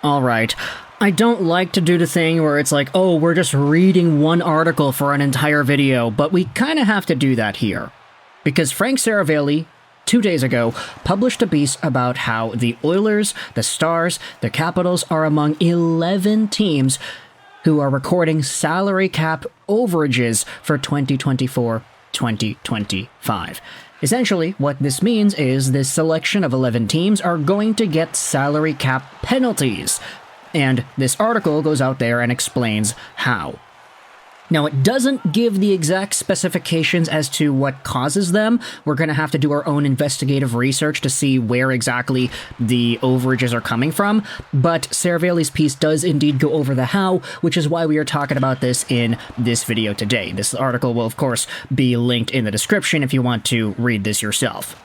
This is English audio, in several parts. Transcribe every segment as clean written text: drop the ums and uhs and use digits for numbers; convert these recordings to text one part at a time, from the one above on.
Alright, I don't like to do the thing where it's like, oh, we're just reading one article for an entire video, but we kinda have to do that here. Because Frank Saravalli, 2 days ago, published a piece about how the Oilers, the Stars, the Capitals are among 11 teams who are recording salary cap overages for 2024-2025. Essentially, what this means is this selection of 11 teams are going to get salary cap penalties. And this article goes out there and explains how. Now, it doesn't give the exact specifications as to what causes them. We're going to have to do our own investigative research to see where exactly the overages are coming from, but Saravalli's piece does indeed go over the how, which is why we are talking about this in this video today. This article will, of course, be linked in the description if you want to read this yourself.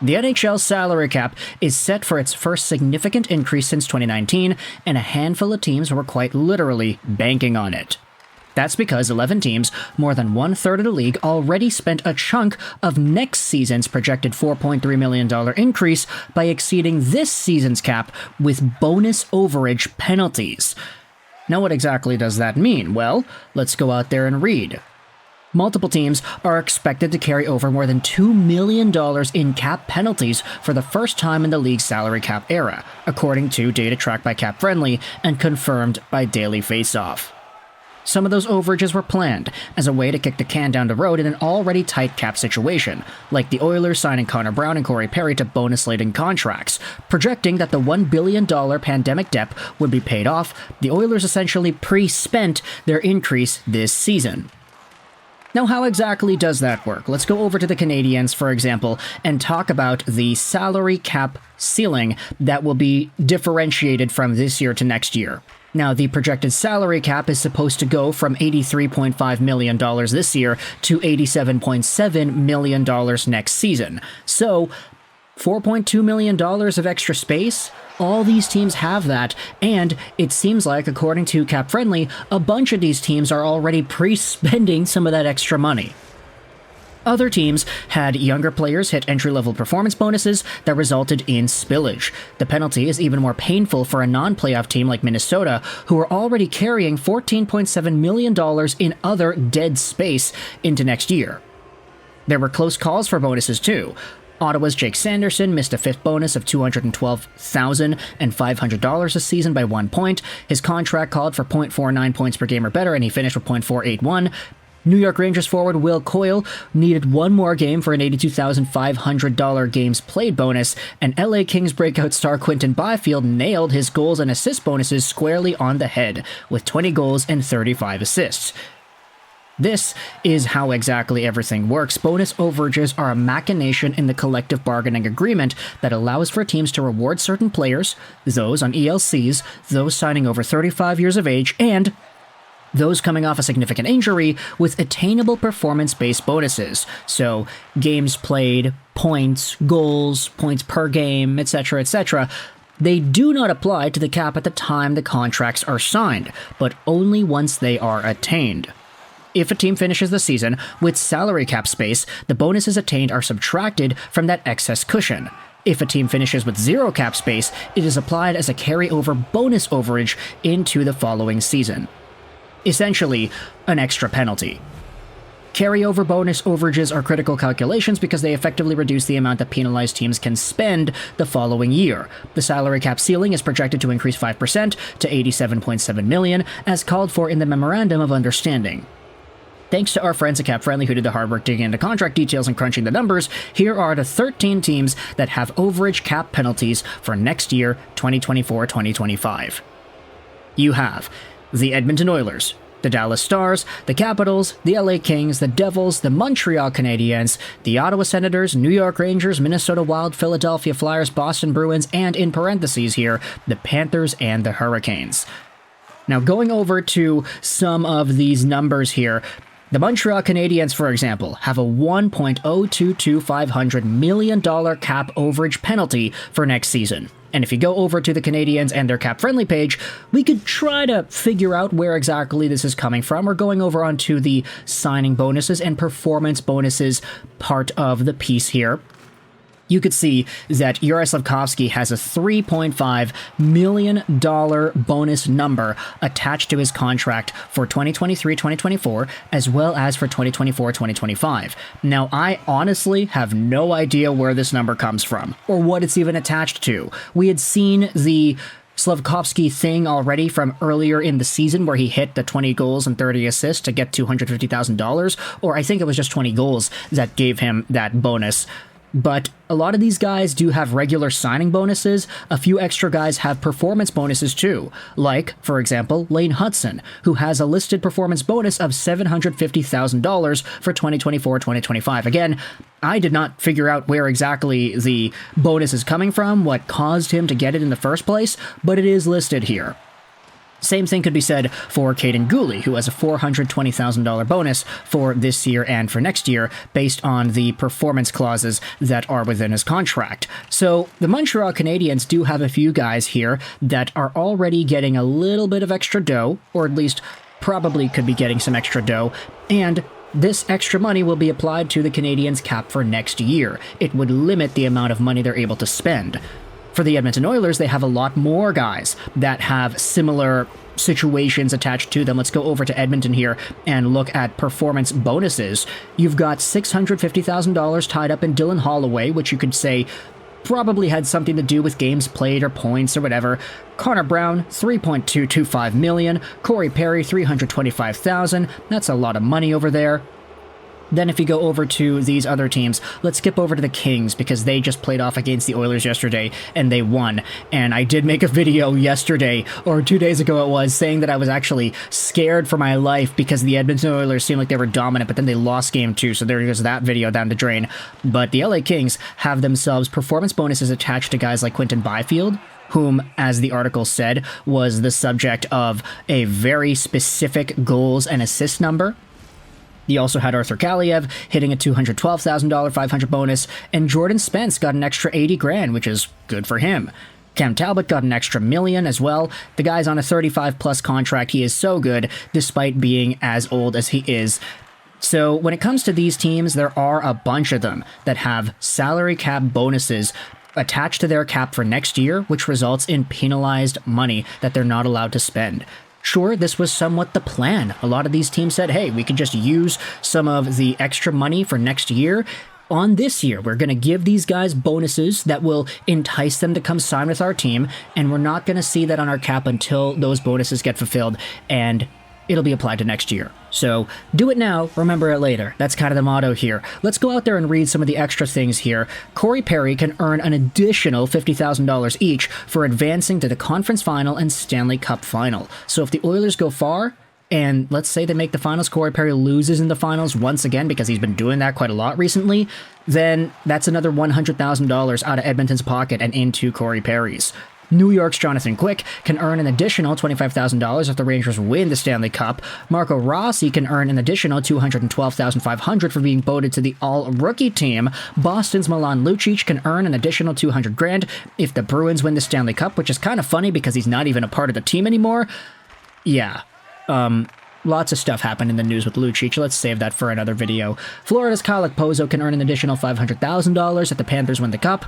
The NHL salary cap is set for its first significant increase since 2019, and a handful of teams were quite literally banking on it. That's because 11 teams, more than one-third of the league, already spent a chunk of next season's projected $4.3 million increase by exceeding this season's cap with bonus overage penalties. Now, what exactly does that mean? Well, let's go out there and read. Multiple teams are expected to carry over more than $2 million in cap penalties for the first time in the league's salary cap era, according to data tracked by Cap Friendly and confirmed by Daily Faceoff. Some of those overages were planned as a way to kick the can down the road in an already tight cap situation, like the Oilers signing Connor Brown and Corey Perry to bonus-laden contracts, projecting that the $1 billion pandemic debt would be paid off. The Oilers essentially pre-spent their increase this season. Now, how exactly does that work? Let's go over to the Canadiens, for example, and talk about the salary cap ceiling that will be differentiated from this year to next year. Now, the projected salary cap is supposed to go from $83.5 million this year to $87.7 million next season. So, $4.2 million of extra space? All these teams have that, and it seems like, according to Cap Friendly, a bunch of these teams are already pre-spending some of that extra money. Other teams had younger players hit entry-level performance bonuses that resulted in spillage. The penalty is even more painful for a non-playoff team like Minnesota, who are already carrying $14.7 million in other dead space into next year. There were close calls for bonuses too. Ottawa's Jake Sanderson missed a fifth bonus of $212,500 this season by 1 point. His contract called for .49 points per game or better, and he finished with .481. New York Rangers forward Will Coyle needed one more game for an $82,500 games played bonus, and LA Kings breakout star Quinton Byfield nailed his goals and assist bonuses squarely on the head, with 20 goals and 35 assists. This is how exactly everything works. Bonus overages are a machination in the collective bargaining agreement that allows for teams to reward certain players, those on ELCs, those signing over 35 years of age, and those coming off a significant injury with attainable performance-based bonuses. So, games played, points, goals, points per game, etc., etc. They do not apply to the cap at the time the contracts are signed, but only once they are attained. If a team finishes the season with salary cap space, the bonuses attained are subtracted from that excess cushion. If a team finishes with zero cap space, it is applied as a carryover bonus overage into the following season. Essentially, an extra penalty. Carryover bonus overages are critical calculations because they effectively reduce the amount that penalized teams can spend the following year. The salary cap ceiling is projected to increase 5% to $87.7 million, as called for in the Memorandum of Understanding. Thanks to our friends at Cap Friendly who did the hard work digging into contract details and crunching the numbers, here are the 13 teams that have overage cap penalties for next year, 2024-2025. You have the Edmonton Oilers, the Dallas Stars, the Capitals, the LA Kings, the Devils, the Montreal Canadiens, the Ottawa Senators, New York Rangers, Minnesota Wild, Philadelphia Flyers, Boston Bruins, and in parentheses here, the Panthers and the Hurricanes. Now, going over to some of these numbers here, the Montreal Canadiens, for example, have a $1.0225 million cap overage penalty for next season. And if you go over to the Canadiens and their cap-friendly page, we could try to figure out where exactly this is coming from. We're going over onto the signing bonuses and performance bonuses part of the piece here. you could see that Yuri Slafkovsky has a $3.5 million bonus number attached to his contract for 2023-2024, as well as for 2024-2025. Now, I honestly have no idea where this number comes from, or what it's even attached to. We had seen the Slafkovsky thing already from earlier in the season where he hit the 20 goals and 30 assists to get $250,000, or I think it was just 20 goals that gave him that bonus. But a lot of these guys do have regular signing bonuses. A few extra guys have performance bonuses too. Like, for example, Lane Hudson, who has a listed performance bonus of $750,000 for 2024-2025. Again, I did not figure out where exactly the bonus is coming from, what caused him to get it in the first place, but it is listed here. Same thing could be said for Caden Gooley, who has a $420,000 bonus for this year and for next year based on the performance clauses that are within his contract. So the Montreal Canadiens do have a few guys here that are already getting a little bit of extra dough, or at least probably could be getting some extra dough, and this extra money will be applied to the Canadiens' cap for next year. It would limit the amount of money they're able to spend. For the Edmonton Oilers, they have a lot more guys that have similar situations attached to them. Let's go over to Edmonton here and look at performance bonuses. You've got $650,000 tied up in Dylan Holloway, which you could say probably had something to do with games played or points or whatever. Connor Brown, $3.225 million. Corey Perry, $325,000. That's a lot of money over there. Then if you go over to these other teams, let's skip over to the Kings because they just played off against the Oilers yesterday and they won. And I did make a video yesterday, or 2 days ago it was, saying that I was actually scared for my life because the Edmonton Oilers seemed like they were dominant, but then they lost game 2, so there goes that video down the drain. But the LA Kings have themselves performance bonuses attached to guys like Quinton Byfield, whom, as the article said, was the subject of a very specific goals and assist number. You also had Arthur Kaliev hitting a $212,000 500 bonus, and Jordan Spence got an extra $80,000, which is good for him. Cam Talbot got an extra $1 million as well. The guy's on a 35-plus contract. He is so good, despite being as old as he is. So when it comes to these teams, there are a bunch of them that have salary cap bonuses attached to their cap for next year, which results in penalized money that they're not allowed to spend. Sure, this was somewhat the plan. A lot of these teams said, hey, we could just use some of the extra money for next year on this year. We're going to give these guys bonuses that will entice them to come sign with our team, and we're not going to see that on our cap until those bonuses get fulfilled, and it'll be applied to next year. So do it now, remember it later. That's kind of the motto here. Let's go out there and read some of the extra things here. Corey Perry can earn an additional $50,000 each for advancing to the conference final and Stanley Cup final. So if the Oilers go far, and let's say they make the finals, Corey Perry loses in the finals once again because he's been doing that quite a lot recently, then that's another $100,000 out of Edmonton's pocket and into Corey Perry's. New York's Jonathan Quick can earn an additional $25,000 if the Rangers win the Stanley Cup. Marco Rossi can earn an additional $212,500 for being voted to the All-Rookie team. Boston's Milan Lucic can earn an additional $200,000 if the Bruins win the Stanley Cup, which is kind of funny because he's not even a part of the team anymore. Yeah. Lots of stuff happened in the news with Lucic. Let's save that for another video. Florida's Kyle Okposo can earn an additional $500,000 if the Panthers win the Cup.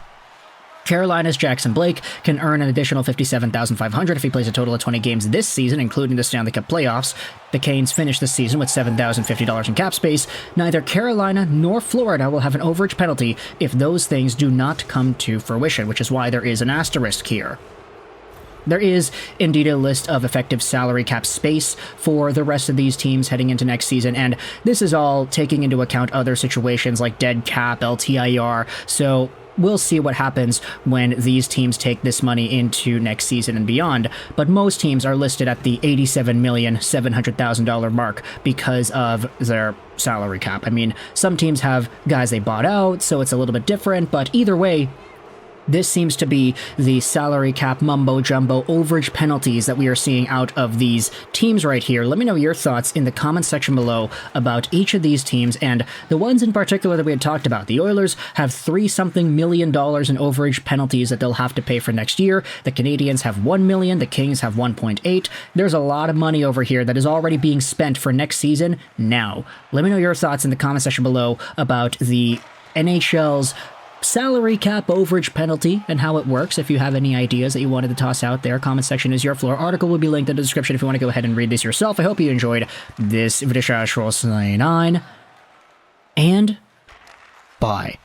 Carolina's Jackson Blake can earn an additional $57,500 if he plays a total of 20 games this season, including the Stanley Cup Playoffs. The Canes finished the season with $7,050 in cap space. Neither Carolina nor Florida will have an overage penalty if those things do not come to fruition, which is why there is an asterisk here. There is indeed a list of effective salary cap space for the rest of these teams heading into next season, and this is all taking into account other situations like dead cap, LTIR, so we'll see what happens when these teams take this money into next season and beyond, but most teams are listed at the $87,700,000 mark because of their salary cap. I mean, some teams have guys they bought out, so it's a little bit different, but either way, this seems to be the salary cap mumbo-jumbo overage penalties that we are seeing out of these teams right here. Let me know your thoughts in the comments section below about each of these teams and the ones in particular that we had talked about. The Oilers have $3-something million in overage penalties that they'll have to pay for next year. The Canadiens have $1 million. The Kings have $1.8. There's a lot of money over here that is already being spent for next season now. Let me know your thoughts in the comment section below about the NHL's salary cap overage penalty and how it works. If you have any ideas that you wanted to toss out there, comment section is your floor. Article will be linked in the description if you want to go ahead and read this yourself. I hope you enjoyed this video. And bye.